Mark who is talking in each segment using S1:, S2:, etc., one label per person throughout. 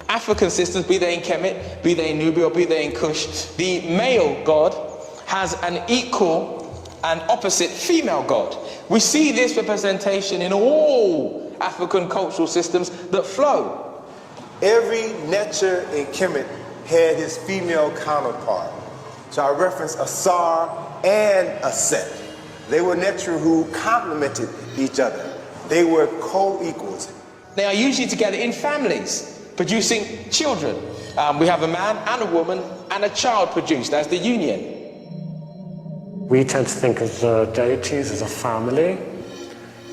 S1: African systems, be they in Kemet, be they in Nubia, or be they in Kush, the male god has an equal and opposite female god. We see this representation in all African cultural systems that flow.
S2: Every Netcher in Kemet had his female counterpart. So I reference Asar and Aset. They were Netcher who complemented each other. They were co-equals.
S1: They are usually together in families, producing children. We have a man and a woman and a child produced as the union.
S3: We tend to think of the deities as a family.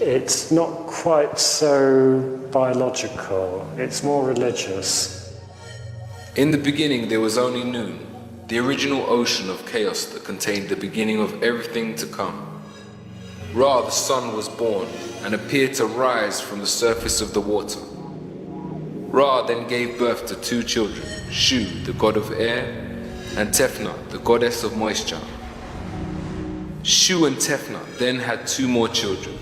S3: It's not quite so biological, it's more religious.
S4: In the beginning there was only noon, the original ocean of chaos that contained the beginning of everything to come. Ra, the sun, was born and appeared to rise from the surface of the water. Ra then gave birth to two children, Shu, the god of air, and Tefnah, the goddess of moisture. Shu and Tefnah then had two more children,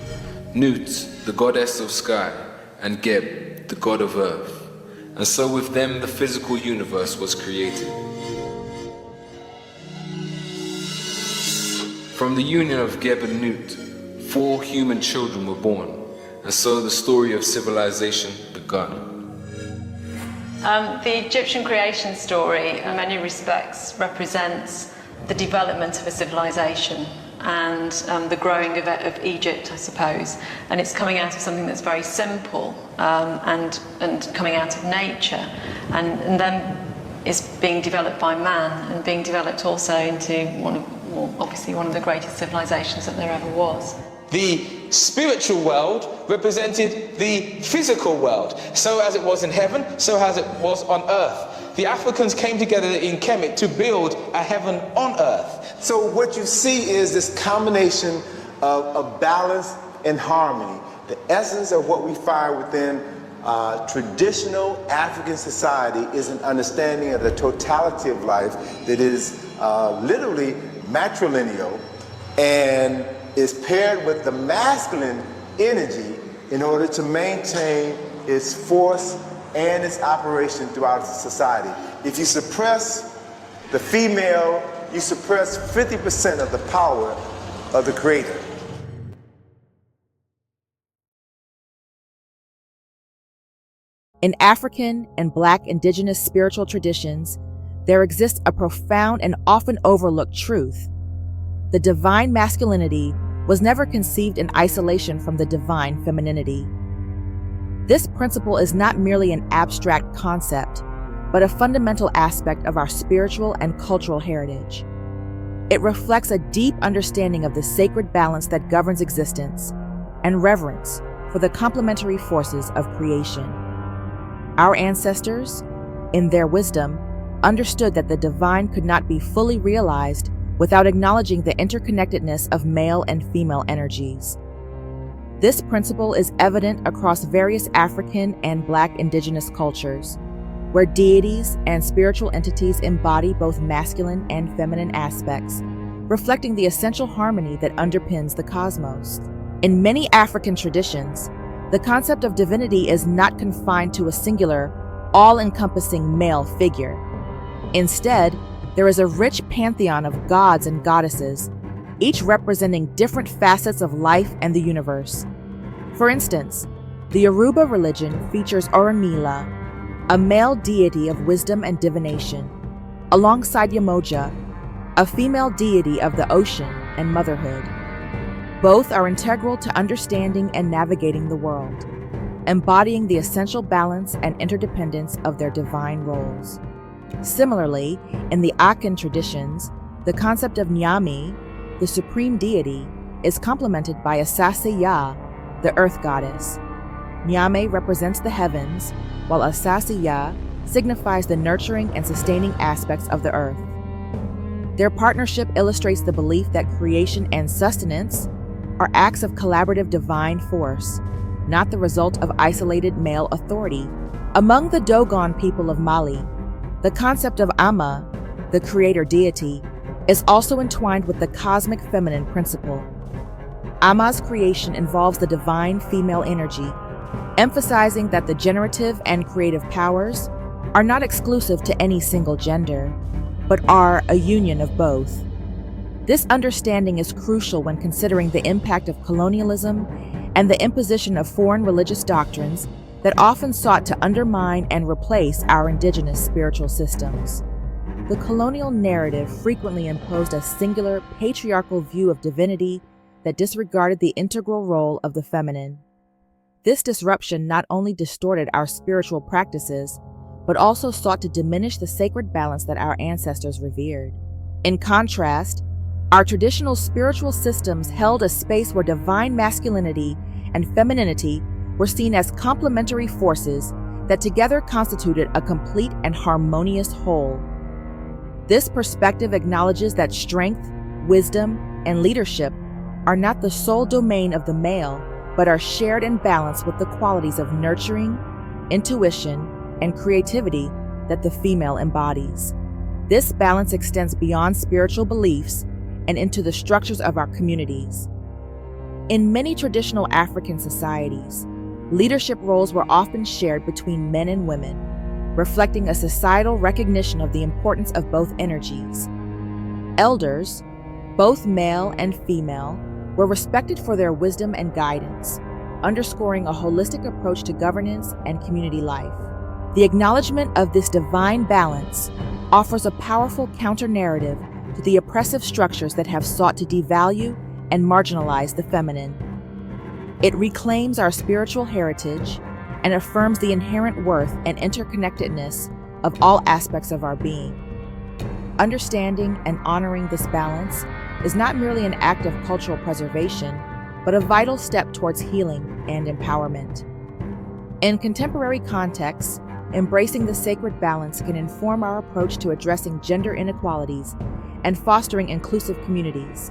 S4: Nut, the goddess of sky, and Geb, the god of earth. And so with them the physical universe was created. From the union of Geb and Nut, 4 human children were born, and so the story of civilization began.
S5: The Egyptian creation story, in many respects, represents the development of a civilization and the growing of Egypt, I suppose. And it's coming out of something that's very simple and coming out of nature, and then is being developed by man and being developed also into obviously one of the greatest civilizations that there ever was.
S1: The spiritual world represented the physical world. So as it was in heaven, so as it was on earth. The Africans came together in Kemet to build a heaven on earth.
S2: So what you see is this combination of balance and harmony. The essence of what we find within traditional African society is an understanding of the totality of life that is literally matrilineal and is paired with the masculine energy in order to maintain its force and its operation throughout society. If you suppress the female, you suppress 50% of the power of the creator.
S6: In African and Black indigenous spiritual traditions, there exists a profound and often overlooked truth. The divine masculinity was never conceived in isolation from the divine femininity. This principle is not merely an abstract concept, but a fundamental aspect of our spiritual and cultural heritage. It reflects a deep understanding of the sacred balance that governs existence and reverence for the complementary forces of creation. Our ancestors, in their wisdom, understood that the divine could not be fully realized without acknowledging the interconnectedness of male and female energies. This principle is evident across various African and Black indigenous cultures, where deities and spiritual entities embody both masculine and feminine aspects, reflecting the essential harmony that underpins the cosmos. In many African traditions, the concept of divinity is not confined to a singular, all-encompassing male figure. Instead, there is a rich pantheon of gods and goddesses, each representing different facets of life and the universe. For instance, the Yoruba religion features Orunmila, a male deity of wisdom and divination, alongside Yemoja, a female deity of the ocean and motherhood. Both are integral to understanding and navigating the world, embodying the essential balance and interdependence of their divine roles. Similarly, in the Akan traditions, the concept of Nyami, the supreme deity, is complemented by Asase Ya, the earth goddess. Nyame represents the heavens, while Asase Ya signifies the nurturing and sustaining aspects of the earth. Their partnership illustrates the belief that creation and sustenance are acts of collaborative divine force, not the result of isolated male authority. Among the Dogon people of Mali, the concept of Amma, the creator deity, is also entwined with the cosmic feminine principle. Amma's creation involves the divine female energy, emphasizing that the generative and creative powers are not exclusive to any single gender, but are a union of both. This understanding is crucial when considering the impact of colonialism and the imposition of foreign religious doctrines that often sought to undermine and replace our indigenous spiritual systems. The colonial narrative frequently imposed a singular, patriarchal view of divinity that disregarded the integral role of the feminine. This disruption not only distorted our spiritual practices, but also sought to diminish the sacred balance that our ancestors revered. In contrast, our traditional spiritual systems held a space where divine masculinity and femininity were seen as complementary forces that together constituted a complete and harmonious whole. This perspective acknowledges that strength, wisdom, and leadership are not the sole domain of the male, but are shared in balance with the qualities of nurturing, intuition, and creativity that the female embodies. This balance extends beyond spiritual beliefs and into the structures of our communities. In many traditional African societies, leadership roles were often shared between men and women, reflecting a societal recognition of the importance of both energies. Elders, both male and female, were respected for their wisdom and guidance, underscoring a holistic approach to governance and community life. The acknowledgement of this divine balance offers a powerful counter-narrative to the oppressive structures that have sought to devalue and marginalize the feminine. It reclaims our spiritual heritage and affirms the inherent worth and interconnectedness of all aspects of our being. Understanding and honoring this balance is not merely an act of cultural preservation, but a vital step towards healing and empowerment. In contemporary contexts, embracing the sacred balance can inform our approach to addressing gender inequalities and fostering inclusive communities.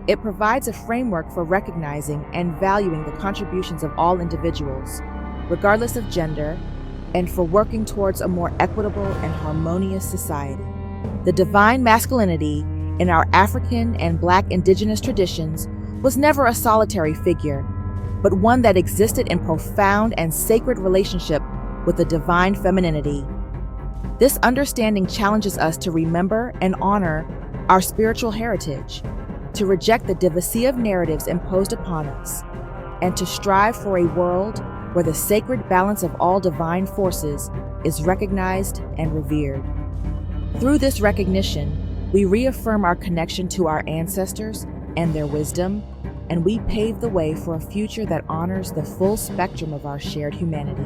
S6: It provides a framework for recognizing and valuing the contributions of all individuals, regardless of gender, and for working towards a more equitable and harmonious society. The divine masculinity in our African and Black Indigenous traditions was never a solitary figure, but one that existed in profound and sacred relationship with the divine femininity. This understanding challenges us to remember and honor our spiritual heritage, to reject the divisive narratives imposed upon us, and to strive for a world where the sacred balance of all divine forces is recognized and revered. Through this recognition, we reaffirm our connection to our ancestors and their wisdom, and we pave the way for a future that honors the full spectrum of our shared humanity.